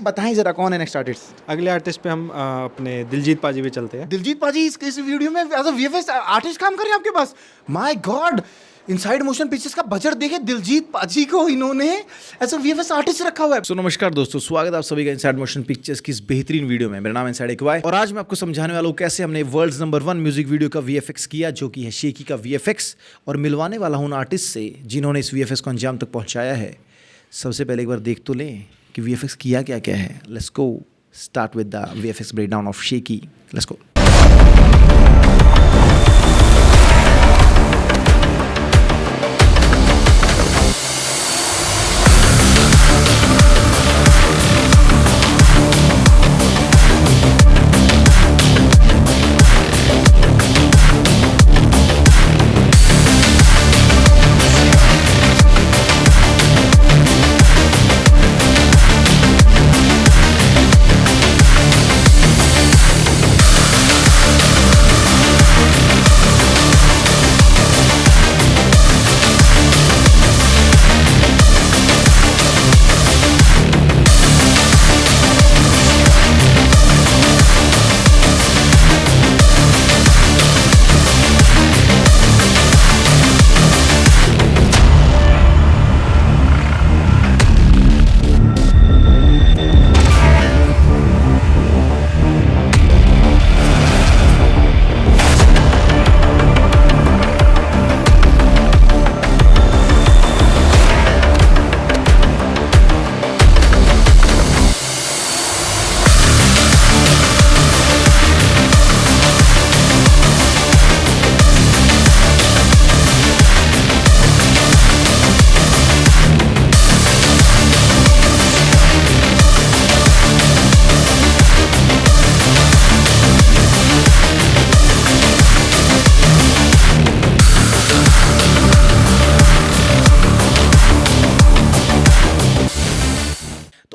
बताएं जरा कौन है नेक्स्ट आर्टिस्ट? अगले आर्टिस्ट पे हम अपने दिलजीत पाजी पे चलते हैं। दिलजीत पाजी इस वीडियो में एज अ वीएफएक्स आर्टिस्ट काम कर रहे हैं आपके पास? My god, inside motion pictures का बजट देखे, दिलजीत पाजी को इन्होंने एज अ वीएफएक्स आर्टिस्ट रखा हुआ है। सो नमस्कार दोस्तों, स्वागत है आप सभी का इनसाइड मोशन पिक्चर्स की इस बेहतरीन वीडियो में। मेरा नाम है इनसाइड एक्वाई और आज मैं आपको समझाने वाला हूँ कैसे हमने वर्ल्ड्स नंबर 1 म्यूजिक वीडियो का वीएफएक्स किया, जो कि है शेकी का वीएफएक्स, और मिलवाने वाला हूँ उन आर्टिस्ट से जिन्होंने इस वीएफएक्स को अंजाम तक पहुँचाया है। सबसे पहले एक बार देख तो लें कि वीएफएक्स किया क्या क्या है। Let's go start with the VFX breakdown of shaky. Let's go.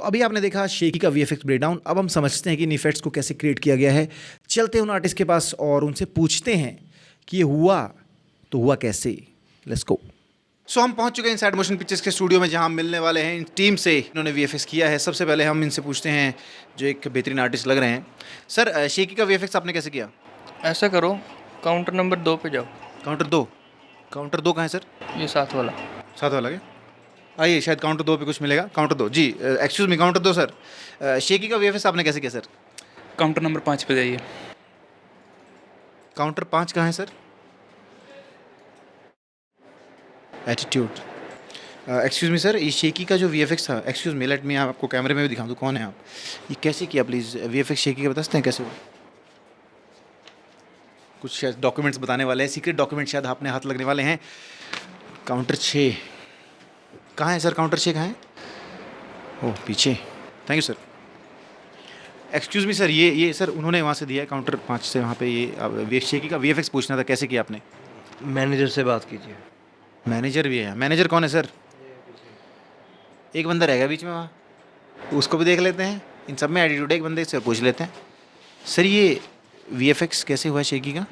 अभी आपने देखा शेकी का वीएफएक्स ब्रेकडाउन। अब हम समझते हैं कि इन इफेक्ट्स को कैसे क्रिएट किया गया है। चलते हैं उन आर्टिस्ट के पास और उनसे पूछते हैं कि ये हुआ तो हुआ कैसे। Let's go. सो हम पहुंच चुके हैं इनसाइड मोशन पिक्चर्स के स्टूडियो में, जहां हम मिलने वाले हैं इन टीम से इन्होंने वीएफएक्स किया है। सबसे पहले हम इनसे पूछते हैं, जो एक बेहतरीन आर्टिस्ट लग रहे हैं। सर, शेकी का वीएफएक्स आपने कैसे किया? ऐसा करो, काउंटर नंबर 2 पे जाओ। काउंटर 2? काउंटर 2 कहाँ है सर? ये साथ वाला। साथ वाला क्या? आइए, शायद काउंटर 2 पे कुछ मिलेगा। काउंटर 2 जी, excuse me, counter 2 sir. Shaky का वीएफएक्स आपने कैसे किया सर? काउंटर नंबर 5 पे जाइए। काउंटर 5 कहाँ है sir? Attitude. Excuse me sir, ये शेकी का जो वीएफएक्स था, एक्सक्यूज़ मी, लेट मी आपको कैमरे में भी दिखा दूँ कौन है आप। ये कैसे किया प्लीज़? वीएफएक्स शेकी का बता सकते हैं कैसे हुआ? कुछ शायद डॉक्यूमेंट्स बताने वाले हैं, सीक्रेट डॉक्यूमेंट शायद अपने हाथ लगने वाले हैं। काउंटर 6 कहाँ है सर? काउंटर 6 कहाँ है? ओह, पीछे। Thank you sir. Excuse me sir, ये सर उन्होंने वहाँ से दिया है काउंटर 5 से, वहाँ पे ये शेकी का वीएफएक्स पूछना था, कैसे किया आपने? मैनेजर से बात कीजिए। मैनेजर भी है? मैनेजर कौन है सर? एक बंदा रहेगा बीच में वहाँ, उसको भी देख लेते हैं। इन सब में एटीट्यूड है, एक बंदे से पूछ लेते हैं। सर, ये वीएफएक्स कैसे हुआ शेकी का?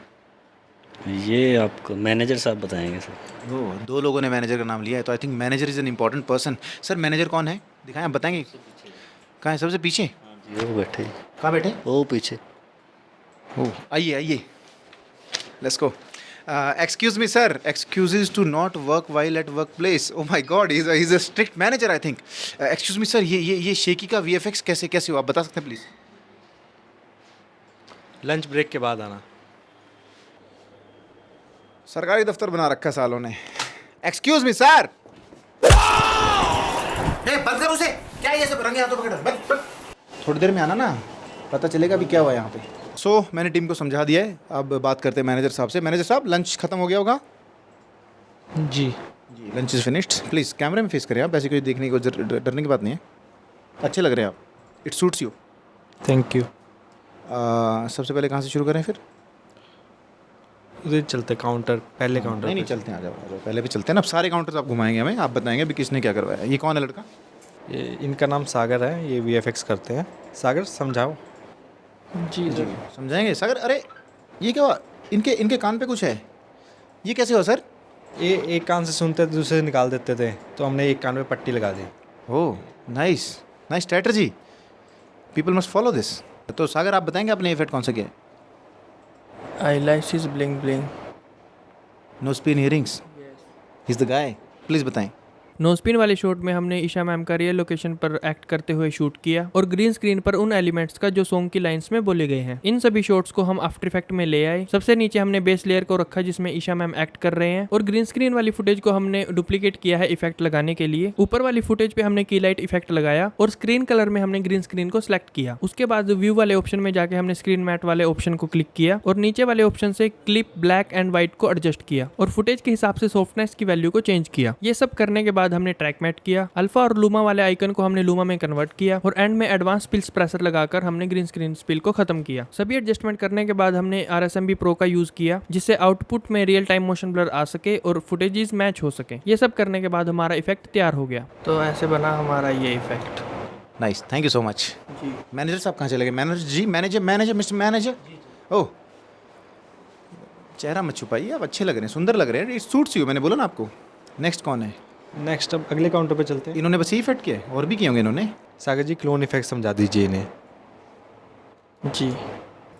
ये आपको मैनेजर साहब बताएंगे सर। वो 2 लोगों ने मैनेजर का नाम लिया है, तो I think manager is an important person. Sir, manager कौन है? दिखाएं, आप बताएंगे। कहाँ है? सबसे पीछे? वो बैठे। कहाँ बैठे? वो पीछे। ओह, आइए आइए, let's go. Excuse me sir, excuses to not work while at work place. Oh my god, is a strict manager I think. Excuse me sir, ये शेकी का वीएफएक्स कैसे कैसे हुआ, आप बता सकते हैं प्लीज़? लंच ब्रेक के बाद आना। सरकारी दफ्तर बना रखा सालों ने। Excuse me sir. बंद कर उसे। क्या ये सब रंगे हाथों पकड़? बंद। थोड़ी देर में आना ना, पता चलेगा भी क्या हुआ यहाँ पे। सो मैंने टीम को समझा दिया है। अब बात करते हैं मैनेजर साहब से। मैनेजर साहब, लंच खत्म हो गया होगा? जी जी, लंच इज़ फिनिश्ड। प्लीज़ कैमरे में फेस करें आप, ऐसी कोई देखने को डरने की बात नहीं है। अच्छे लग रहे हैं आप, it suits you. Thank you. सबसे पहले कहाँ से शुरू करें फिर? उधर चलते काउंटर, पहले काउंटर। नहीं चलते हैं, आ जाओ पहले भी चलते हैं ना। अब सारे काउंटर्स आप घुमाएंगे हमें, आप बताएंगे अभी किसने क्या करवाया। ये कौन है लड़का? ये इनका नाम सागर है, ये वीएफएक्स करते हैं। सागर समझाओ। जी जी समझाएंगे सागर। अरे ये क्या हुआ? इनके कान पे कुछ है, ये कैसे हुआ सर? ये एक कान से सुनते थे, दूसरे से निकाल देते थे, तो हमने एक कान पे पट्टी लगा दी। Oh nice, nice strategy. People must follow this. तो सागर आप बताएंगे आपने इफेक्ट कौन सा किया है? eyelashes bling bling. No spin earrings, is the guy, please बताएं। नो स्पिन वाले शॉट में हमने ईशा मैम का रियल लोकेशन पर एक्ट करते हुए शूट किया और ग्रीन स्क्रीन पर उन एलिमेंट्स का जो सॉन्ग की लाइंस में बोले गए हैं। इन सभी शॉट्स को हम आफ्टर इफेक्ट में ले आए। सबसे नीचे हमने बेस लेयर को रखा जिसमें ईशा मैम एक्ट कर रहे हैं और ग्रीन स्क्रीन वाली फुटेज को हमने डुप्लीकेट किया है इफेक्ट लगाने के लिए। ऊपर वाली फुटेज पे हमने की लाइट इफेक्ट लगाया और स्क्रीन कलर में हमने ग्रीन स्क्रीन को सिलेक्ट किया। उसके बाद व्यू वाले ऑप्शन में जाके हमने स्क्रीन मैट वाले ऑप्शन को क्लिक किया और नीचे वाले ऑप्शन से क्लिप ब्लैक एंड व्हाइट को एडजस्ट किया और फुटेज के हिसाब से सॉफ्टनेस की वैल्यू को चेंज किया। ये सब करने के बाद हमने ट्रैक मैट किया, अल्फा और लूमा वाले आइकन को हमने लूमा में कन्वर्ट किया और एंड में एडवांस स्पिल्स प्रेशर लगाकर हमने ग्रीन स्क्रीन स्पिल को खत्म किया। सभी एडजस्टमेंट करने के बाद हमने RSMB Pro का यूज किया जिससे आउटपुट में रियल टाइम मोशन ब्लर आ सके और फुटेजेस मैच हो सके। ये सब करने के बाद हमारा इफेक्ट तैयार हो गया। तो ऐसे बना हमारा ये effect. Nice, thank you so much जी। मैनेजर साहब कहाँ चले गए? मैनेजर जी, मैनेजर मिस्टर मैनेजर। ओह, चेहरा मत छुपाइए, आप अच्छे लग रहे हैं, सुंदर लग रहे हैं, इट सूट्स यू, मैंने बोला ना आपको। नेक्स्ट कौन है? नेक्स्ट अब अगले काउंटर पे चलते हैं। इन्होंने बस ये इफेक्ट किया है, और भी किए होंगे इन्होंने। सागर जी क्लोन इफेक्ट समझा दीजिए इन्हें। जी,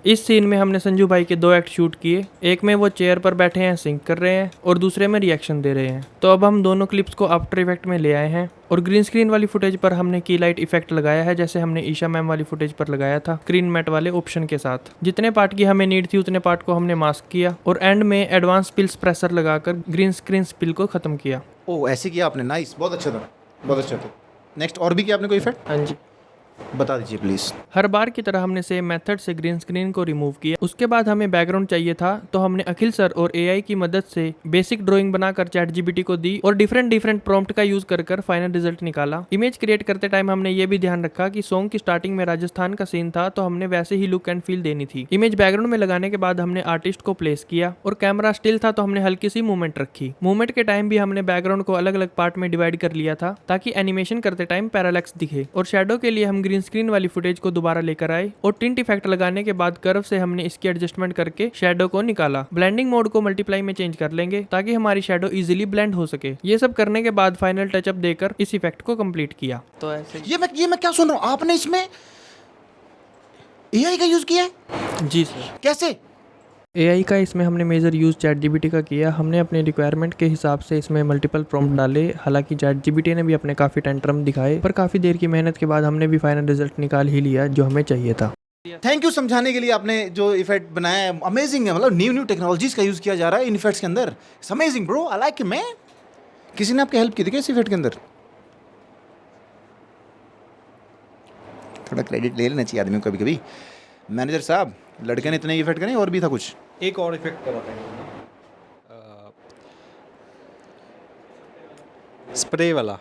इस सीन में हमने संजू भाई के 2 एक्ट शूट किए। एक में वो चेयर पर बैठे हैं सिंक कर रहे हैं और दूसरे में रिएक्शन दे रहे हैं। तो अब हम दोनों क्लिप्स को आफ्टर इफेक्ट में ले आए हैं और ग्रीन स्क्रीन वाली फुटेज पर हमने की लाइट इफेक्ट लगाया है जैसे हमने ईशा मैम वाली फुटेज पर लगाया था स्क्रीन मैट वाले ऑप्शन के साथ। जितने पार्ट की हमें नीड थी उतने पार्ट को हमने मास्क किया और एंड में एडवांस स्पिल्स प्रेशर लगाकर ग्रीन स्क्रीन स्पिल को खत्म किया। ओह, ऐसे किया आपने, नाइस, बहुत अच्छा था, बहुत अच्छा था। नेक्स्ट और भी किया आपने कोई इफेक्ट? हाँ जी, बता दीजिए प्लीज़। हर बार की तरह हमने सेम मेथड से ग्रीन स्क्रीन को रिमूव किया। उसके बाद हमें बैकग्राउंड चाहिए था तो हमने अखिल सर और AI की मदद से बेसिक ड्राइंग बनाकर ChatGPT को दी और डिफरेंट प्रॉम्प्ट का यूज कर फाइनल रिजल्ट निकाला। इमेज क्रिएट करते टाइम हमने ये भी ध्यान रखा कि सॉन्ग की स्टार्टिंग में राजस्थान का सीन था तो हमने वैसे ही लुक एंड फील देनी थी। इमेज बैकग्राउंड में लगाने के बाद हमने आर्टिस्ट को प्लेस किया और कैमरा स्टिल था तो हमने हल्की सी मूवमेंट रखी। मूवमेंट के टाइम भी हमने बैकग्राउंड को अलग अलग पार्ट में डिवाइड कर लिया था ताकि एनिमेशन करते टाइम पैरालैक्स दिखे। और शेडो के लिए हम ग्रीन स्क्रीन वाली फुटेज को दोबारा लेकर आए और टिंट इफेक्ट लगाने के बाद कर्व से हमने इसकी एडजस्टमेंट करके शेडो को निकाला। ब्लेंडिंग मोड को मल्टीप्लाई में चेंज कर लेंगे ताकि हमारी शेडो इजीली ब्लेंड हो सके। ये सब करने के बाद फाइनल टचअप देकर इस इफेक्ट को कंप्लीट किया। तो ऐसे ये मैं क्या सुन रहा हूँ? आपने इसमें AI का यूज किया है? जी सर। कैसे? AI का इसमें हमने मेजर यूज़ ChatGPT का किया। हमने अपने रिक्वायरमेंट के हिसाब से इसमें मल्टीपल प्रॉम्प्ट डाले। हालांकि ChatGPT ने भी अपने काफ़ी टेंट्रम दिखाए पर काफ़ी देर की मेहनत के बाद हमने भी फाइनल रिजल्ट निकाल ही लिया जो हमें चाहिए था। थैंक यू समझाने के लिए। आपने जो इफेक्ट बनाया है अमेजिंग है, मतलब न्यू टेक्नोलॉजीज का यूज किया जा रहा है इन इफेक्ट्स के अंदर। It's amazing bro, I like. मैं किसी ने आपकी हेल्प की थी क्या इस इफेक्ट के अंदर? थोड़ा क्रेडिट ले लेना चाहिए आदमी को कभी कभी। मैनेजर साहब, लड़के ने इतने इफेक्ट करे और भी था कुछ? एक और इफेक्ट करा था स्प्रे वाला,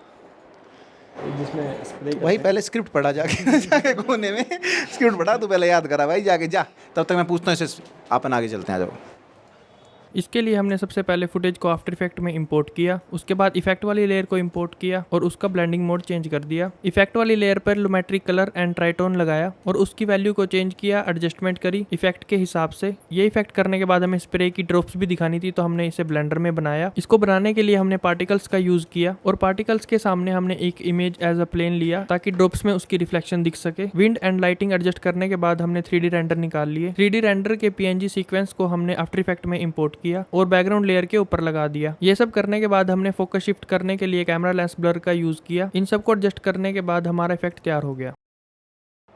जिसमें स्प्रे वही पहले स्क्रिप्ट पढ़ा जाके कोने में स्क्रिप्ट पढ़ा, तू पहले याद करा भाई, जाके जा। तब तक मैं पूछता हूँ इसे, अपन आगे चलते हैं, आ जाओ। इसके लिए हमने सबसे पहले फुटेज को आफ्टर इफेक्ट में इंपोर्ट किया। उसके बाद इफेक्ट वाली लेयर को इंपोर्ट किया और उसका ब्लेंडिंग मोड चेंज कर दिया। इफेक्ट वाली लेयर पर लुमेट्रिक कलर एंड ट्राइटोन लगाया और उसकी वैल्यू को चेंज किया, एडजस्टमेंट करी इफेक्ट के हिसाब से। ये इफेक्ट करने के बाद हमें स्प्रे की ड्रॉप्स भी दिखानी थी तो हमने इसे ब्लेंडर में बनाया। इसको बनाने के लिए हमने पार्टिकल्स का यूज किया और पार्टिकल्स के सामने हमने एक इमेज एज अ प्लेन लिया ताकि ड्रॉप्स में उसकी रिफ्लेक्शन दिख सके। विंड एंड लाइटिंग एडजस्ट करने के बाद हमने 3D रेंडर निकाल लिए। 3D रेंडर के PNG सीक्वेंस को हमने आफ्टर इफेक्ट में इंपोर्ट किया और बैकग्राउंड लेयर के ऊपर लगा दिया। ये सब करने के बाद हमने फोकस शिफ्ट करने के लिए कैमरा लेंस ब्लर का यूज किया। इन सब को एडजस्ट करने के बाद हमारा इफेक्ट तैयार हो गया।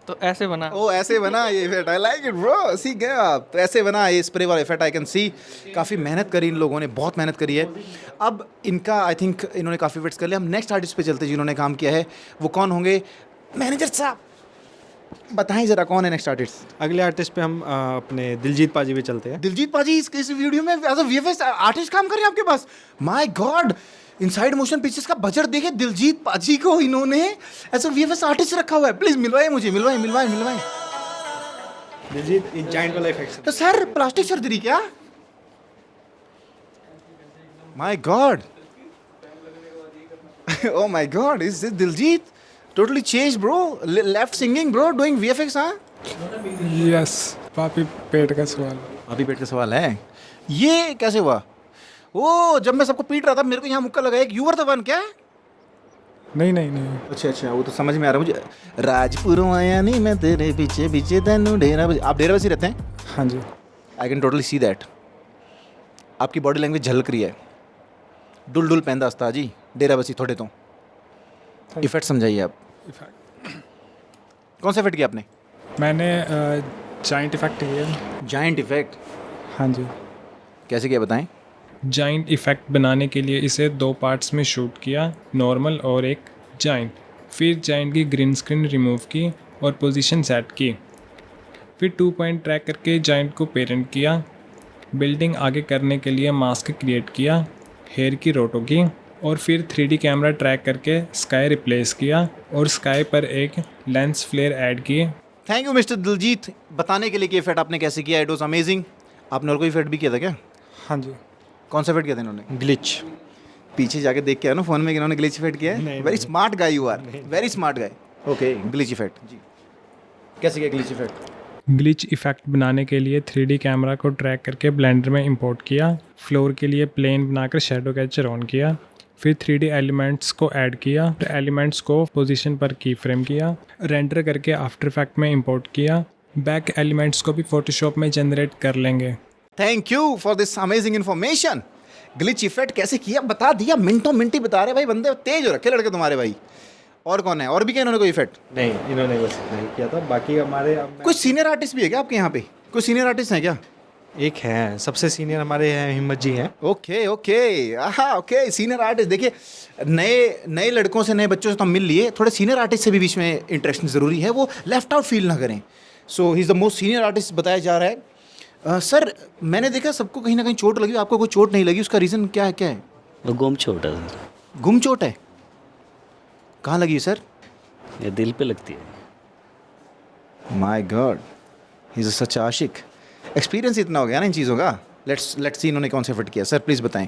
तो ऐसे बना। ओ, ऐसे बना ये effect, I like it bro. सीख गए आप। तो ऐसे बना ये स्प्रे वाला इफेक्ट, आई कैन सी। काफ़ी मेहनत करी इन लोगों ने, बहुत मेहनत करी है। अब इनका आई थिंक इन्होंने काफ़ी इफेक्ट्स कर लिया। हम नेक्स्ट आर्टिस्ट पे चलते हैं जिन्होंने काम किया है। वो कौन होंगे? मैनेजर साहब बताएं जरा, कौन है नेक्स्ट आर्टिस्ट? अगले आर्टिस्ट पे हम अपने दिलजीत पाजी पे चलते हैं। दिलजीत पाजी इस वीडियो में एज अ VFX आर्टिस्ट काम कर रहे हैं आपके पास। My god, inside motion pictures का बजट देखे दिलजीत पाजी को इन्होंने एज अ VFX आर्टिस्ट रखा हुआ है। प्लीज मिलवाए मुझे, मिलवाए। दिलजीत इन जाइंट वाला इफेक्ट। तो सर प्लास्टिक सर्जरी क्या? My God, oh my god, is this Diljit? Totally changed bro, left singing bro, doing VFX हाँ? यस, पापी पेट का सवाल। पापी पेट का सवाल है। ये कैसे हुआ? ओ, जब मैं सबको पीट रहा था मेरे को यहाँ मुक्का लगा एक, you were the one क्या? नहीं नहीं नहीं अच्छा अच्छा, वो तो समझ में आ रहा है मुझे। राजपुरों आया नहीं मैं तेरे पीछे पीछे तेनू डेरा बसी। आप डेरा बसी रहते हैं? हाँ जी। I can totally see that. आपकी बॉडी लैंग्वेज झलक रही है। डुल डुल पैंदा अस्ता जी डेरा बसी थोड़े तो। इफेक्ट समझाइए आप, कौन सा इफेक्ट किया आपने? मैंने जाइंट इफेक्ट किया। जाइंट इफेक्ट हाँ जी। कैसे किया बताएं? जाइंट इफेक्ट बनाने के लिए इसे 2 पार्ट्स में शूट किया, नॉर्मल और एक जाइंट। फिर जाइंट की ग्रीन स्क्रीन रिमूव की और पोजीशन सेट की। फिर 2 पॉइंट ट्रैक करके जाइंट को पेरेंट किया। बिल्डिंग आगे करने के लिए मास्क क्रिएट किया, हेयर की रोटो की और फिर 3D कैमरा ट्रैक करके स्काई रिप्लेस किया और स्काई पर एक लेंस फ्लेयर ऐड किए। थैंक यू मिस्टर दिलजीत बताने के लिए कि इफेक्ट आपने कैसे किया। It was amazing. आपने और कोई इफेक्ट भी किया था क्या? हाँ जी। कौन सा इफेक्ट किया था इन्होंने? ग्लिच। पीछे जाके देख के आया ना फ़ोन में कि इन्होंने ग्लिच इफेक्ट किया है। Very smart guy you are, very smart guy. Okay, glitch effect जी कैसे किया ग्लिच इफेक्ट? ग्लिच इफेक्ट बनाने के लिए 3D कैमरा को ट्रैक करके ब्लेंडर में इंपोर्ट किया। फ्लोर के लिए प्लेन बनाकर शैडो कैचर ऑन किया। फिर 3D एलिमेंट्स को ऐड किया। एलिमेंट्स को पोजीशन पर की फ्रेम किया। रेंडर करके आफ्टर इफेक्ट में इंपोर्ट किया। बैक एलिमेंट्स को भी फोटोशॉप में जनरेट कर लेंगे। Thank you for this amazing information. Glitch effect कैसे किया बता दिया, मिनटों मिनटी बता रहे भाई, बंदे तेज हो रखे लड़के तुम्हारे भाई। और कौन है? और भी क्या इन्होंने कोई इफेक्ट? नहीं, इन्होंने बस नहीं किया था, बाकी हमारे कोई सीनियर आर्टिस्ट भी है क्या आपके यहाँ पे? कोई सीनियर आर्टिस्ट हैं क्या? एक हैं, सबसे सीनियर हमारे हैं हिम्मत जी हैं। ओके ओके, हाँ ओके, सीनियर आर्टिस्ट। देखिए नए नए लड़कों से, नए बच्चों से तो हम मिल लिए, थोड़े सीनियर आर्टिस्ट से भी बीच में इंटरेक्शन ज़रूरी है, वो लेफ्ट आउट फील ना करें। So he is the most senior artist बताया जा रहा है। सर मैंने देखा सबको कहीं ना कहीं चोट लगी, आपको कोई चोट नहीं लगी, उसका रीज़न क्या है? क्या है? वो गुम छोटा सर, गुम चोट है? कहाँ लगी सर? ये दिल पे लगती है। My god, he is such आशिक। एक्सपीरियंस इतना हो गया ना इन चीज़ों का। लेट्स सी इन्होंने कौन सा इफेक्ट किया। सर प्लीज़ बताएं।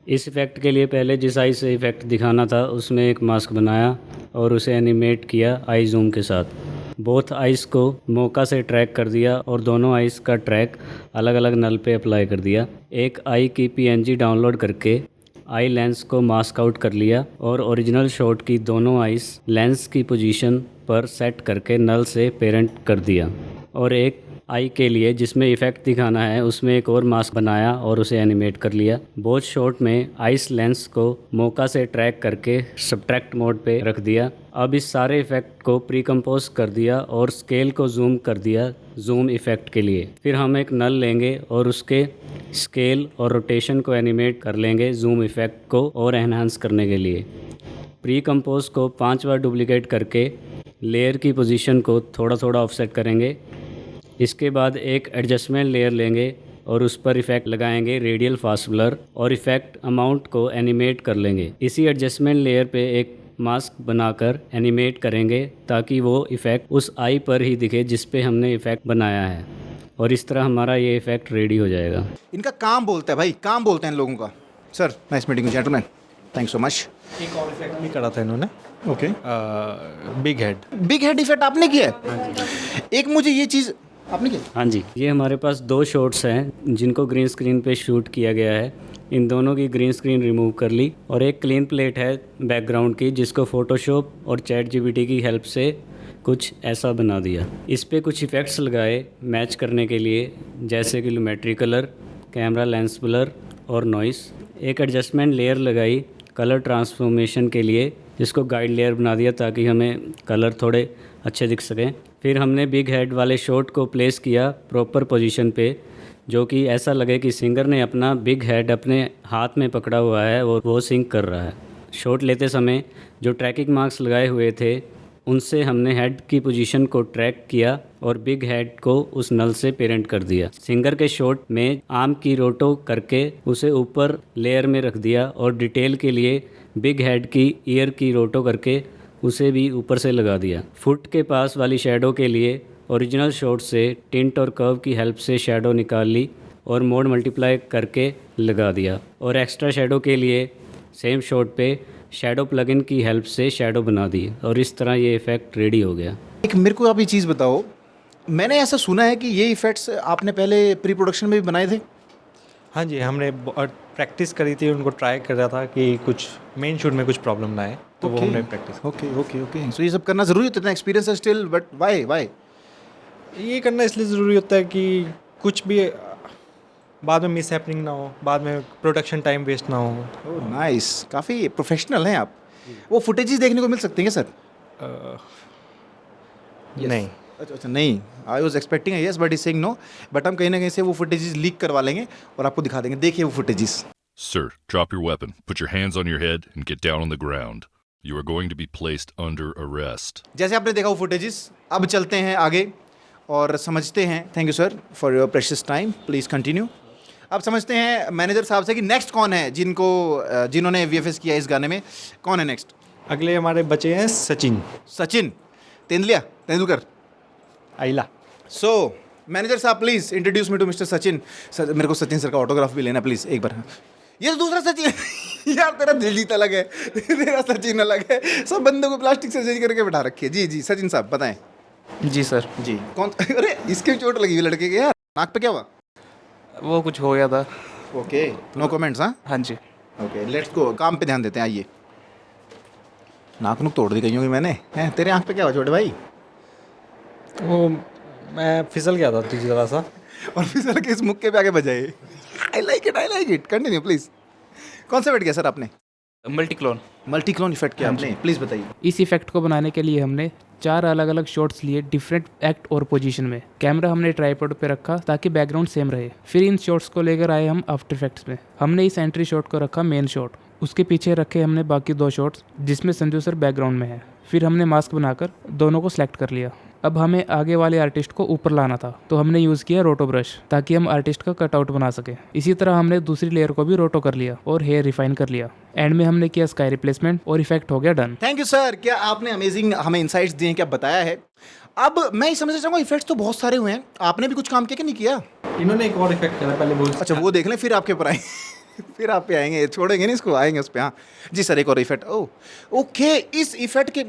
इस इफ़ेक्ट के लिए पहले जिस आई से इफ़ेक्ट दिखाना था उसमें एक मास्क बनाया और उसे एनिमेट किया आई जूम के साथ। बोथ आइस को मौका से ट्रैक कर दिया और दोनों आइस का ट्रैक अलग अलग नल पे अप्लाई कर दिया। एक आई की PNG डाउनलोड करके आई लेंस को मास्क आउट कर लिया और ओरिजिनल शॉट की दोनों आइस लेंस की पोजीशन पर सेट करके नल से पेरेंट कर दिया। और एक आई के लिए जिसमें इफ़ेक्ट दिखाना है उसमें एक और मास्क बनाया और उसे एनिमेट कर लिया। बोथ शॉट में आइस लेंस को मौका से ट्रैक करके सब्ट्रैक्ट मोड पे रख दिया। अब इस सारे इफ़ेक्ट को प्री कंपोज कर दिया और स्केल को जूम कर दिया जूम इफ़ेक्ट के लिए। फिर हम एक नल लेंगे और उसके स्केल और रोटेशन को एनिमेट कर लेंगे जूम इफ़ेक्ट को और एनहांस करने के लिए। प्री कंपोज को 5 बार डुप्लीकेट करके लेयर की पोजीशन को थोड़ा थोड़ा ऑफसेट करेंगे। इसके बाद एक एडजस्टमेंट लेयर लेंगे और उस पर इफ़ेक्ट लगाएंगे रेडियल फास्ट ब्लर और इफ़ेक्ट अमाउंट को एनिमेट कर लेंगे। इसी एडजस्टमेंट लेयर पे एक मास्क बनाकर एनिमेट करेंगे ताकि वो इफ़ेक्ट उस आई पर ही दिखे जिस पे हमने इफ़ेक्ट बनाया है, और इस तरह हमारा ये इफ़ेक्ट रेडी हो जाएगा। इनका काम बोलता है भाई, काम बोलते हैं इन लोगों का। Sir nice meeting you gentleman, thanks so much. एक और इफेक्ट भी करा था इन्होंने, okay, big head. Big head effect आपने किया है? एक मुझे ये चीज़ आपने किया? हाँ जी, ये हमारे पास 2 शॉट्स हैं जिनको ग्रीन स्क्रीन पे शूट किया गया है। इन दोनों की ग्रीन स्क्रीन रिमूव कर ली और एक क्लीन प्लेट है बैकग्राउंड की जिसको फोटोशॉप और ChatGPT की हेल्प से कुछ ऐसा बना दिया। इस पे कुछ इफ़ेक्ट्स लगाए मैच करने के लिए, जैसे कि लूमेट्री कलर, कैमरा लेंस ब्लर और नॉइस। एक एडजस्टमेंट लेयर लगाई कलर ट्रांसफॉर्मेशन के लिए जिसको गाइड लेयर बना दिया ताकि हमें कलर थोड़े अच्छे दिख सकें। फिर हमने बिग हेड वाले शॉट को प्लेस किया प्रॉपर पोजीशन पे, जो कि ऐसा लगे कि सिंगर ने अपना बिग हेड अपने हाथ में पकड़ा हुआ है और वो सिंक कर रहा है। शॉट लेते समय जो ट्रैकिंग मार्क्स लगाए हुए थे उनसे हमने हेड की पोजीशन को ट्रैक किया और बिग हेड को उस नल से पेरेंट कर दिया। सिंगर के शॉट में आर्म की रोटो करके उसे ऊपर लेयर में रख दिया और डिटेल के लिए बिग हेड की ईयर की रोटो करके उसे भी ऊपर से लगा दिया। फुट के पास वाली शैडो के लिए ओरिजिनल शॉट से टिंट और कर्व की हेल्प से शैडो निकाल ली और मोड मल्टीप्लाई करके लगा दिया। और एक्स्ट्रा शैडो के लिए सेम शॉट पे शैडो प्लगइन की हेल्प से शैडो बना दी और इस तरह ये इफ़ेक्ट रेडी हो गया। एक मेरे को आप ये चीज़ बताओ, मैंने ऐसा सुना है कि ये इफ़ेक्ट्स आपने पहले प्री प्रोडक्शन में भी बनाए थे? हाँ जी, हमने प्रैक्टिस करी थी, उनको ट्राई कर रहा था कि कुछ मेन शूट में कुछ प्रॉब्लम ना आए, तो वो हमने प्रैक्टिस ओके सो ये सब करना ज़रूरी होता है, एक्सपीरियंस है स्टिल, बट वाई ये करना इसलिए ज़रूरी होता है कि कुछ भी बाद में मिस हैपनिंग ना हो, बाद में प्रोडक्शन टाइम वेस्ट ना हो। ओह नाइस, काफ़ी प्रोफेशनल हैं आप। वो फुटेजेस देखने को मिल सकते हैं क्या सर? नहीं, अच्छा नहीं, I was expecting yes but is saying no, but हम कहीं ना कहीं से वो फुटेजेस लीक करवा लेंगे और आपको दिखा देंगे, देखिए वो footages. Sir, drop your weapon, put your hands on your head, and get down on the ground. You are going to be placed under arrest. जैसे आपने देखा वो फुटेजेस, अब चलते हैं आगे और समझते हैं। Thank you sir for your precious time, please continue. अब समझते हैं मैनेजर साहब से कि नेक्स्ट कौन है जिन्होंने वीएफएक्स किया इस गाने में, कौन है नेक्स्ट? अगले हमारे बचे हैं सचिन तेंदुलकर। आइला। सो मैनेजर साहब please introduce me to mister Sachin. Sir मेरे को सचिन सर का ऑटोग्राफ भी लेना प्लीज़ एक बार। ये तो दूसरा सचिन यार, तेरा दिलजीत अलग है, तेरा सचिन अलग है, सब बंदों को प्लास्टिक सर्जरी करके बैठा रखी है। जी सचिन साहब बताएं। जी सर। जी कौन? अरे इसके भी चोट लगी हुई लड़के के यार, नाक पे क्या हुआ? वो कुछ हो गया था। Okay no comments. हाँ जी। ओके लेट्स गो, काम पे ध्यान देते हैं। आइए, नाक नुक तोड़ दी कहीं होगी मैंने, हैं? तेरे आँख पे क्या हुआ छोटे भाई? वो मैं फिसल गया था ज़रा सा, और फिर सर के इस मुक्के पे आके बजाए। I like it, continue please. कौन सा इफेक्ट किया सर आपने? मल्टी क्लोन इफेक्ट किया आपने, प्लीज बताइए। इस इफेक्ट को बनाने के लिए हमने 4 अलग अलग शॉट्स लिए डिफरेंट एक्ट और पोजीशन में। कैमरा हमने ट्राइपॉड पे रखा ताकि बैकग्राउंड सेम रहे। फिर इन शॉट्स को लेकर आए हम आफ्टर इफेक्ट्स में। हमने इस एंट्री शॉट को रखा मेन शॉट, उसके पीछे रखे हमने बाकी 2 शॉट्स जिसमें संजू सर बैकग्राउंड में है। फिर हमने मास्क बनाकर दोनों को सिलेक्ट कर लिया। अब हमें आगे वाले आर्टिस्ट को ऊपर लाना था, तो हमने यूज़ किया रोटो ब्रश ताकि हम आर्टिस्ट का कटआउट बना सके। इसी तरह हमने दूसरी लेयर को भी रोटो कर लिया और हेयर रिफाइन कर लिया। एंड में हमने किया स्काई रिप्लेसमेंट और इफेक्ट हो गया डन। थैंक यू सर, क्या आपने अमेजिंग हमें इंसाइट्स दिए हैं, क्या बताया है। अब मैं ये समझना चाहूँगा, इफेक्ट्स तो बहुत सारे हुए हैं, आपने भी कुछ काम किया कि नहीं किया? इन्होंने एक और इफेक्ट करा पहले बोल। अच्छा वो देख लें, फिर आपके ऊपर आएंगे फिर आप पे आएंगे, छोड़ेंगे नहीं इसको, आएंगे उस पर। हाँ जी सर, एक और इफेक्ट। ओके इस इफेक्ट के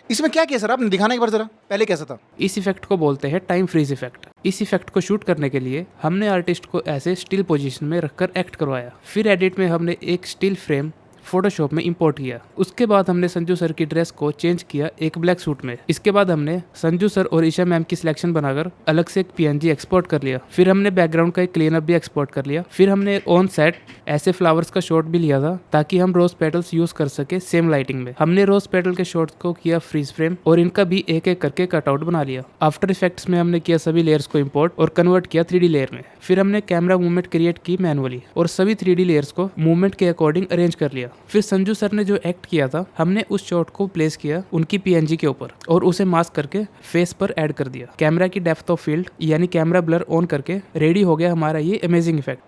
इसमें क्या किया सर आपने, दिखाना एक बार जरा, पहले कैसा था? इस इफेक्ट को बोलते हैं टाइम फ्रीज इफेक्ट। इस इफेक्ट को शूट करने के लिए हमने आर्टिस्ट को ऐसे स्टिल पोजीशन में रखकर एक्ट करवाया। फिर एडिट में हमने एक स्टिल फ्रेम फोटोशॉप में इंपोर्ट किया। उसके बाद हमने संजू सर की ड्रेस को चेंज किया एक ब्लैक सूट में। इसके बाद हमने संजू सर और ईशा मैम की सिलेक्शन बनाकर अलग से एक PNG एक्सपोर्ट कर लिया। फिर हमने बैकग्राउंड का एक क्लीनअप भी एक्सपोर्ट कर लिया। फिर हमने ऑन सेट ऐसे फ्लावर्स का शॉट भी लिया था ताकि हम रोज पेटल्स यूज कर सके सेम लाइटिंग में। हमने रोज पेटल के शॉट्स को किया फ्रीज फ्रेम और इनका भी एक एक करके कटआउट बना लिया। आफ्टर इफेक्ट्स में हमने किया सभी लेयर्स को इम्पोर्ट और कन्वर्ट किया 3D लेयर में। फिर हमने कैमरा मूवमेंट क्रिएट की मैनुअली और सभी 3D लेयर्स को मूवमेंट के अकॉर्डिंग अरेंज कर लिया। फिर संजू सर ने जो एक्ट किया था, हमने उस शॉट को प्लेस किया उनकी PNG के ऊपर और उसे मास्क करके फेस पर ऐड कर दिया। कैमरा की डेप्थ ऑफ फील्ड यानी कैमरा ब्लर ऑन करके रेडी हो गया हमारा ये अमेजिंग इफेक्ट।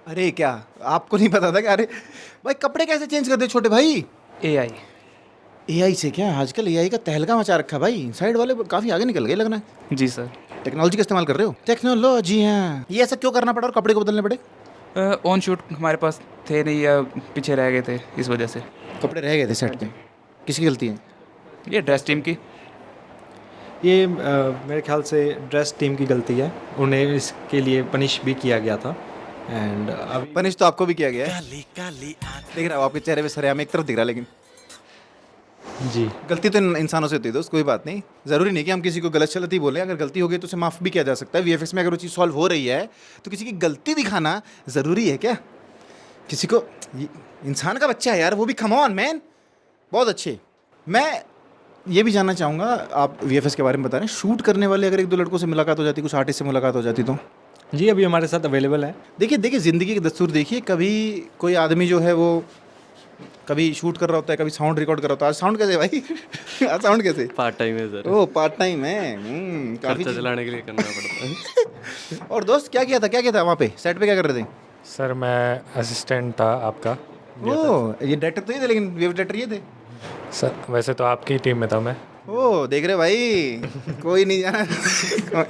अरे क्या आपको नहीं पता था क्या? अरे भाई कपड़े कैसे चेंज कर दे छोटे भाई? AI से क्या? आजकल AI का तहलका मचा रखा भाई, साइड वाले काफ़ी आगे निकल गए लगना है। जी सर। टेक्नोलॉजी का इस्तेमाल कर रहे हो? टेक्नोलॉजी, हाँ। ये ऐसा क्यों करना पड़ा और कपड़े को बदलने पड़े? ऑन शूट हमारे पास थे नहीं या पीछे रह गए थे, इस वजह से कपड़े रह गए थे सेट पे। किसकी गलती है? ये ड्रेस टीम की। ये मेरे ख्याल से ड्रेस टीम की गलती है, उन्हें इसके लिए पनिश भी किया गया था। एंड अभी पनिश तो आपको भी किया गया है, दिख रहा है आपके चेहरे पे सरेआम एक तरफ दिख रहा है, लेकिन जी गलती तो इंसानों से होती है दोस्त, कोई बात नहीं। ज़रूरी नहीं कि हम किसी को गलत चलती बोलें, अगर गलती हो गई तो उसे माफ़ भी किया जा सकता है। VFX में अगर वो चीज़ सॉल्व हो रही है तो किसी की गलती दिखाना ज़रूरी है क्या? किसी को इंसान का बच्चा है यार, वो भी कम ऑन मैन, बहुत अच्छे। मैं ये भी जानना चाहूँगा, आप VFX के बारे में बता रहे हैं, शूट करने वाले अगर 1-2 लड़कों से मुलाकात हो जाती, कुछ आर्टिस्ट से मुलाकात हो जाती तो? जी अभी हमारे साथ अवेलेबल है। देखिए ज़िंदगी के दस्तूर देखिए, कभी कोई आदमी जो है वो कभी शूट कर रहा होता है, कभी साउंड रिकॉर्ड कर रहा होता है। आज साउंड कैसे भाई? आज साउंड कैसे? पार्ट टाइम है सर। ओह पार्ट टाइम है, काफ़ी खर्चा चलाने के लिए करना पड़ता है। और दोस्त क्या किया था वहाँ पे सेट पे, क्या कर रहे थे? सर मैं असिस्टेंट था आपका। ओह ये डायरेक्टर तो ये थे, लेकिन वेव डायरेक्टर ये थे सर। वैसे तो आपकी टीम में था मैं। ओह देख रहे भाई, कोई नहीं जाना।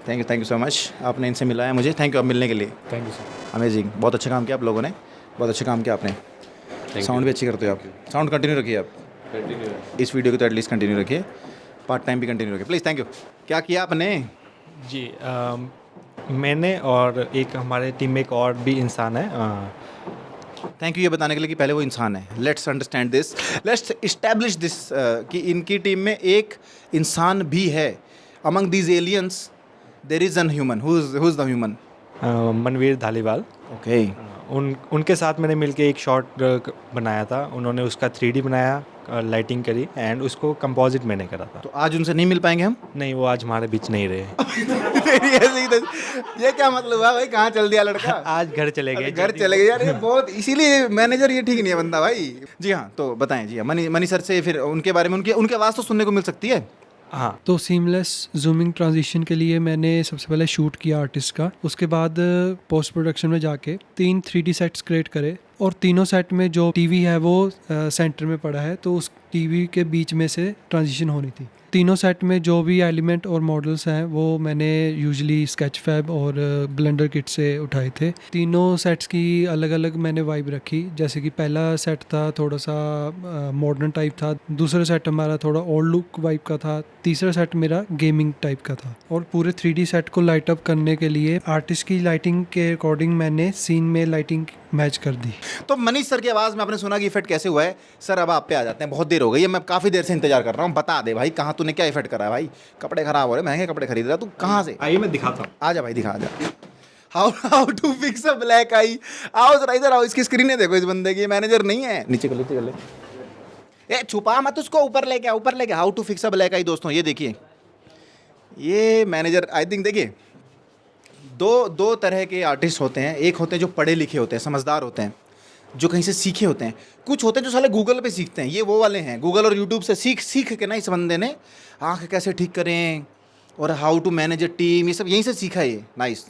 थैंक यू सो मच, आपने इनसे मिलाया मुझे। थैंक यू आप मिलने के लिए। Thank you sir. अमेजिंग, बहुत अच्छा काम किया आप लोगों ने, बहुत अच्छा काम किया आपने। साउंड भी अच्छी करते हो आप, साउंड कंटिन्यू रखिए आप, इस वीडियो को तो एटलीस्ट कंटिन्यू रखिए, पार्ट टाइम भी कंटिन्यू रखिए प्लीज़। Thank you. क्या किया आपने? जी मैंने और एक हमारे टीम में एक और भी इंसान है। थैंक यू ये बताने के लिए कि पहले वो इंसान है। Let's understand this, let's establish this कि इनकी टीम में एक इंसान भी है। Among these aliens there is an human. Who is the human? Manveer Dhaliwal. Okay. उनके साथ मैंने मिलके एक शॉट बनाया था। उन्होंने उसका 3D बनाया, लाइटिंग करी एंड उसको कंपोजिट मैंने करा था। तो आज उनसे नहीं मिल पाएंगे हम? नहीं, वो आज हमारे बीच नहीं रहे। ये क्या मतलब हुआ भाई? कहाँ चल दिया लड़का? आज घर चले गए। घर चले गए यार, ये बहुत, इसीलिए मैनेजर ये ठीक नहीं है बंदा भाई। जी हाँ, तो बताएं जी हाँ, मनी सर से फिर उनके बारे में, उनके आवाज़ तो सुनने को मिल सकती है। हाँ, तो सीमलेस जूमिंग ट्रांजिशन के लिए मैंने सबसे पहले शूट किया आर्टिस्ट का। उसके बाद पोस्ट प्रोडक्शन में जाके 3 3D सेट्स क्रिएट करे और तीनों सेट में जो टीवी है वो सेंटर में पड़ा है, तो उस टीवी के बीच में से ट्रांजिशन होनी थी। तीनों सेट में जो भी एलिमेंट और मॉडल्स हैं वो मैंने यूजुअली स्केचफैब और ब्लेंडर किट से उठाए थे। तीनों सेट्स की अलग अलग मैंने वाइब रखी। जैसे कि पहला सेट था थोड़ा सा मॉडर्न टाइप था, दूसरा सेट हमारा थोड़ा ओल्ड लुक वाइब का था, तीसरा सेट मेरा गेमिंग टाइप का था। और पूरे 3D सेट को लाइट अप करने के लिए आर्टिस्ट की लाइटिंग के अकॉर्डिंग मैंने सीन में लाइटिंग मैच कर दी। तो मनीष सर की आवाज़ में आपने सुना कि इफेक्ट कैसे हुआ है। सर अब आप पे आ जाते हैं, बहुत देर हो गई है, मैं काफ़ी देर से इंतजार कर रहा हूँ। बता दे भाई, कहाँ तूने क्या इफेक्ट करा है भाई? कपड़े खराब हो रहे, महंगे कपड़े खरीद रहा तू, कहाँ से? आइए मैं दिखाता हूँ। आ जा भाई, दिखा जा। How to fix a black eye. आओ जरा इधर आओ, इसकी स्क्रीन देखो इस बंदे की। मैनेजर नहीं है, नीचे कर ले, नीचे कर ले। ए छुपा मत उसको, ऊपर लेके आ, ऊपर लेके। How to fix a black eye. दोस्तों ये देखिए, ये मैनेजर आई थिंक, देखिए दो तरह के आर्टिस्ट होते हैं। एक होते हैं जो पढ़े लिखे होते हैं, समझदार होते हैं, जो कहीं से सीखे होते हैं। कुछ होते हैं जो साले गूगल पे सीखते हैं। ये वो वाले हैं, गूगल और यूट्यूब से सीख के ना इस बंदे ने आँख कैसे ठीक करें और how to manage a team, ये सब यहीं से सीखा है ये। Nice,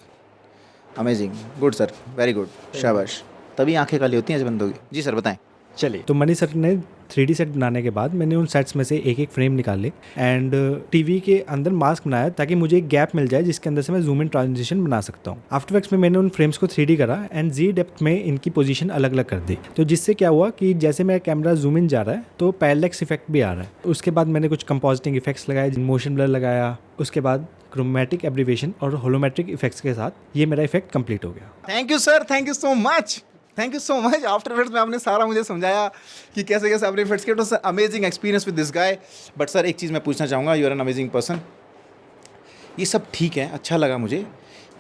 amazing, good sir, very good, शाबाश। तभी आंखें काली होती हैं इस बंदों की। जी सर बताएं। चलिए, तो मनी सर ने 3D सेट बनाने के बाद मैंने उन सेट्स में से एक एक फ्रेम निकाले एंड टीवी के अंदर मास्क बनाया ताकि मुझे एक गैप मिल जाए जिसके अंदर से मैं जूम इन ट्रांजिशन बना सकता हूँ। आफ्टर इफेक्ट्स में मैंने उन फ्रेम्स को 3D करा एंड जी डेप्थ में इनकी पोजीशन अलग अलग कर दी। तो जिससे क्या हुआ कि जैसे मेरा कैमरा जूम इन जा रहा है तो पैरेलैक्स इफेक्ट भी आ रहा है। उसके बाद मैंने कुछ कंपोजिटिंग इफेक्ट्स लगाए, मोशन ब्लर लगाया, उसके बाद क्रोमेटिक एब्रीवेशन और होलोमेट्रिक इफेक्ट्स के साथ ये मेरा इफेक्ट कंप्लीट हो गया। Thank you sir, thank you so much, thank you so much. After effects में आपने सारा मुझे समझाया कि कैसे कैसे आपने इफेक्ट्स किए। तो amazing experience with this guy. But sir एक चीज़ मैं पूछना चाहूँगा, you are an amazing person. ये सब ठीक है, अच्छा लगा मुझे,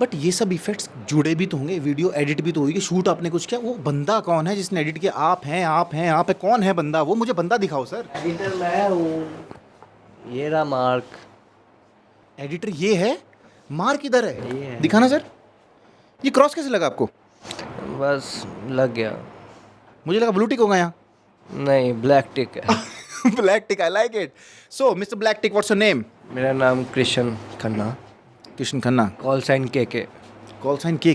बट ये सब इफेक्ट्स जुड़े भी तो होंगे, वीडियो एडिट भी तो होगी, शूट आपने कुछ किया। वो बंदा कौन है जिसने एडिट किया? आप हैं, कौन है बंदा? वो मुझे बंदा दिखाओ सर। एडिटर मैं हूँ, ये रहा मार्क। एडिटर ये है, मार्क इधर है, ये है। दिखाना सर। ये क्रॉस कैसे लगा आपको? बस लग गया। मुझे लगा ब्लू टिक होगा यहाँ। नहीं, ब्लैक टिक है। Black tick, I like it. So mister black tick, what's your name? मेरा नाम कृष्ण खन्ना। कृष्ण खन्ना। कॉल साइन के। कॉल साइन के।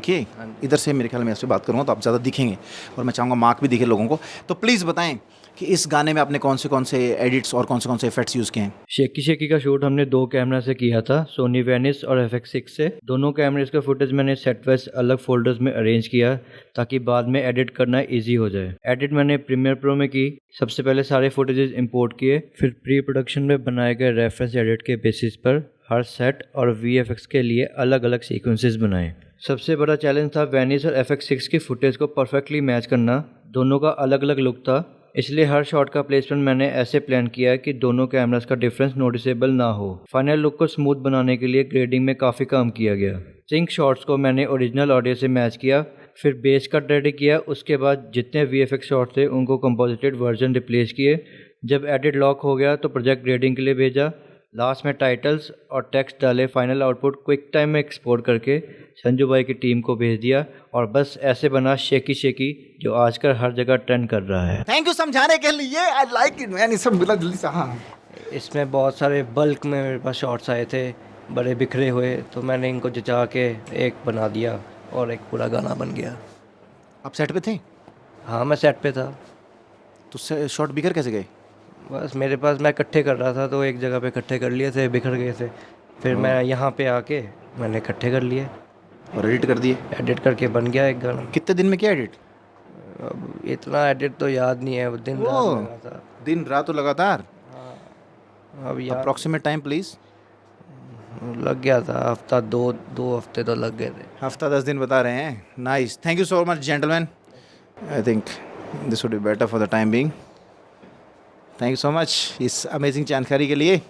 इधर से मेरे ख्याल में आपसे बात करूँगा तो आप ज़्यादा दिखेंगे और मैं चाहूँगा मार्क भी दिखे लोगों को। तो प्लीज़ बताएं कि इस गाने में आपने कौन से एडिट्स और कौन से इफेक्ट्स यूज़ किए हैं? शेकी शेकी का शूट हमने 2 कैमरा से किया था, सोनी वेनिस और FX6 से। दोनों कैमरेज का फुटेज मैंने सेट वाइज अलग फोल्डर्स में अरेंज किया ताकि बाद में एडिट करना इजी हो जाए। एडिट मैंने प्रीमियर प्रो में की। सबसे पहले सारे फुटेजेस इंपोर्ट किए, फिर प्री प्रोडक्शन में बनाए गए रेफरेंस एडिट के बेसिस पर हर सेट और VFX के लिए अलग अलग सीक्वेंसेस बनाए। सबसे बड़ा चैलेंज था वेनिस और FX6 की फुटेज को परफेक्टली मैच करना। दोनों का अलग अलग लुक था, इसलिए हर शॉट का प्लेसमेंट मैंने ऐसे प्लान किया है कि दोनों कैमरास का डिफरेंस नोटिसेबल ना हो। फाइनल लुक को स्मूथ बनाने के लिए ग्रेडिंग में काफ़ी काम किया गया। सिंक शॉट्स को मैंने ओरिजिनल ऑडियो से मैच किया, फिर बेस कट रेडी किया। उसके बाद जितने VFX शॉट थे उनको कंपोजिटेड वर्जन रिप्लेस किए। जब एडिट लॉक हो गया तो प्रोजेक्ट ग्रेडिंग के लिए भेजा। लास्ट में टाइटल्स और टेक्स्ट डाले। फाइनल आउटपुट क्विक टाइम में एक्सपोर्ट करके संजू भाई की टीम को भेज दिया और बस ऐसे बना शेकी शेकी, जो आजकल हर जगह ट्रेंड कर रहा है। थैंक यू समझाने के लिए, आई लाइक इट मैन। ये सब बोला जल्दी से। हाँ, इसमें बहुत सारे बल्क में मेरे पास शॉट्स आए थे, बड़े बिखरे हुए, तो मैंने इनको जचा के एक बना दिया और एक पूरा गाना बन गया। आप सेट पे थे? हाँ, मैं सेट पे था। तो शॉट बिखर कैसे गए? बस मेरे पास, मैं इकट्ठे कर रहा था तो एक जगह पे इकट्ठे कर लिए थे, बिखर गए थे। फिर मैं यहाँ पे आके मैंने इकट्ठे कर लिए और एडिट कर दिए। एडिट करके बन गया एक गाना। कितने दिन में किया एडिट? अब इतना एडिट तो याद नहीं है, वो दिन रात लगा था। दिन रात तो लगातार? अब यार अप्रॉक्सीमेट टाइम प्लीज। लग गया था हफ्ता, दो हफ्ते तो लग गए थे। हफ्ता 10 दिन बता रहे हैं। Nice, thank you so much gentleman. I think this would be better for the time being. Thank you so much इस अमेजिंग जानकारी के लिए।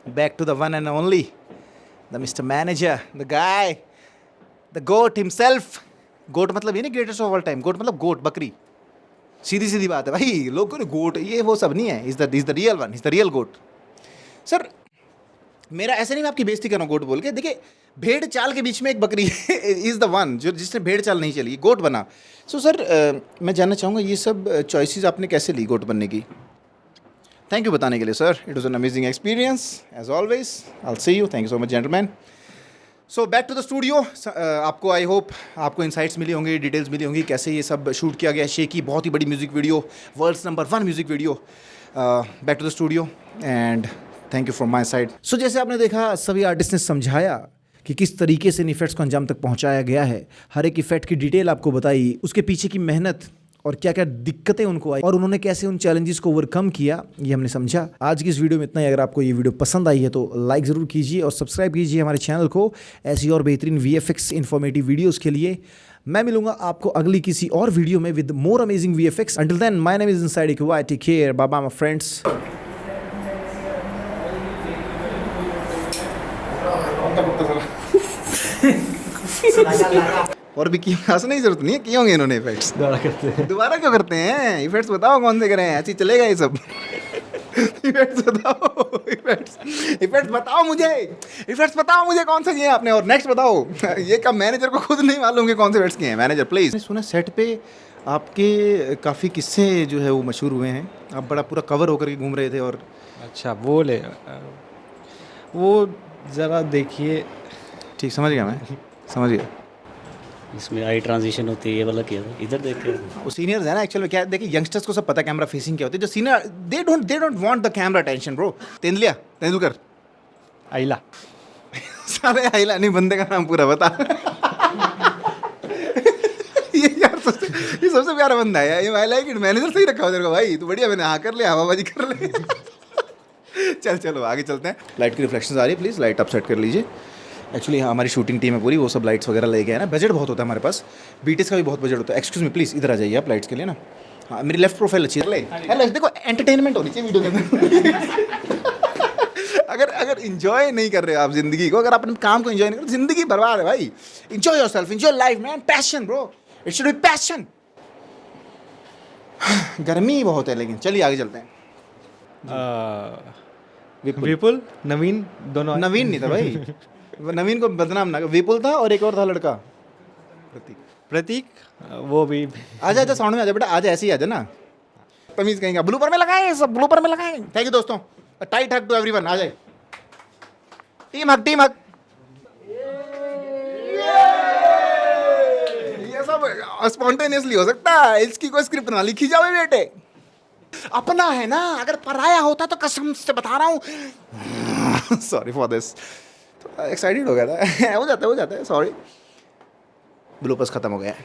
Back to the one and only, the mister manager, the guy, the GOAT himself. GOAT मतलब ये नहीं greatest of all time, GOAT मतलब goat, बकरी। सीधी सीधी बात है भाई, लोग को गोट ये वो सब नहीं है, is the real one, is the real goat. Sir मेरा ऐसे नहीं, मैं आपकी बेइज्जती कर रहा हूँ गोट बोल के। देखिए भेड़ चाल के बीच में एक बकरी इज़ द वन जो जिसने भेड़ चाल नहीं चली, गोट बना। सो सर मैं जानना चाहूँगा ये सब चॉइसेस आपने कैसे ली गोट बनने की? थैंक यू बताने के लिए sir, it was an amazing experience as always. I will see you, thank you so much gentleman. So back to the studio. आपको आई होप आपको इंसाइट्स मिली होंगी, डिटेल्स मिली होंगी कैसे ये सब शूट किया गया। शेकी बहुत ही बड़ी music video, world's number 1 music video. Back to the studio and thank you from my side. So जैसे आपने देखा सभी आर्टिस्ट ने समझाया कि किस तरीके से इन इफेक्ट्स को अंजाम तक पहुंचाया गया है। हर एक इफेक्ट की डिटेल आपको बताई, उसके पीछे की मेहनत और क्या क्या दिक्कतें उनको आई और उन्होंने कैसे उन चैलेंजेस को ओवरकम किया, ये हमने समझा। आज की इस वीडियो में इतना ही। अगर आपको ये वीडियो पसंद आई है तो लाइक ज़रूर कीजिए और सब्सक्राइब कीजिए हमारे चैनल को ऐसी और बेहतरीन VFX इन्फॉर्मेटिव वीडियोज़ के लिए। मैं मिलूंगा आपको अगली किसी और वीडियो में with more amazing VFX। Until then my name is inside EQY। Take care, bye bye my friends. और भी हंसने की जरूरत नहीं है, किए होंगे इन्होंने इफेक्ट्स। दोबारा क्यों करते हैं? इफेक्ट्स बताओ कौन से करें, ऐसे ही चलेगा ये सब। इफेक्ट्स बताओ, इफेक्ट्स बताओ मुझे, इफेक्ट्स बताओ मुझे कौन सा किए आपने। और नेक्स्ट बताओ, ये कब मैनेजर को खुद नहीं मालूम कि कौन से इफेक्ट्स किए हैं। Manager please. सुना सेट पे आपके काफ़ी किस्से जो है वो मशहूर हुए हैं, आप बड़ा पूरा कवर होकर के घूम रहे थे। और अच्छा वो ज़रा देखिए। ठीक, समझ गया मैं, समझ गया। इसमें आई ट्रांजिशन होती है, ये वाला किया था, इधर देखिए। वो सीनियर्स है ना एक्चुअली। क्या देखिए, यंगस्टर्स को सब पता है कैमरा फेसिंग क्या होती है। जो senior they don't want the camera attention bro. Tendulkar आइला सारे आइला नहीं, बंदे का नाम पूरा बता। ये यार ये सबसे प्यारा बंदा है ये। I like it. मैनेजर सही रखा हो तेरे को भाई, तू बढ़िया। मैंने हाँ कर लिया, हवाबाजी कर ले। चलो आगे चलते हैं। लाइट की रिफ्लेक्शंस आ रही है, प्लीज़ लाइट आप सेट कर लीजिए। एक्चुअली हमारी शूटिंग टीम है पूरी, वो सब लाइट्स वगैरह लेके आए ना। बजट बहुत होता है हमारे पास, बीटीएस का भी बहुत बजट होता है। एक्सक्यूज मी प्लीज़, इधर आ जाइए आप लाइट्स के लिए ना। हाँ, मेरी लेफ्ट प्रोफाइल अच्छी है। हेलो, देखो एंटरटेनमेंट होनी चाहिए वीडियो के अंदर। अगर इंजॉय नहीं कर रहे हो आप ज़िंदगी को, अगर आप अपने काम को इंजॉय नहीं कर रहे, ज़िंदगी बर्बाद है भाई। Enjoy yourself, enjoy life man, passion bro, it should be passion. गर्मी बहुत है लेकिन चलिए आगे चलते हैं। विपुल नवीन दोनों। नवीन नहीं था भाई, नवीन को बदनाम ना। विपुल था और एक और था लड़का, प्रतीक। वो भी आजा साउंड में आजा बेटा, आजा, ऐसे ही आजा ना। तमीज कहेंगे ब्लूपर में लगाएं, सब ब्लूपर में लगाएं। थैंक यू दोस्तों, टाइट हग टू एवरीवन। आ जाए टीम हग, टीम हग। ये सब स्पॉन्टेनियसली हो सकता है, इसकी कोई स्क्रिप्ट ना लिखी जाए बेटे। अपना है ना, अगर पराया होता तो कसम से बता रहा हूँ। सॉरी फॉर दिस, एक्साइटेड हो गया था। हो जाता है, सॉरी। ब्लूपर्स खत्म हो गया है।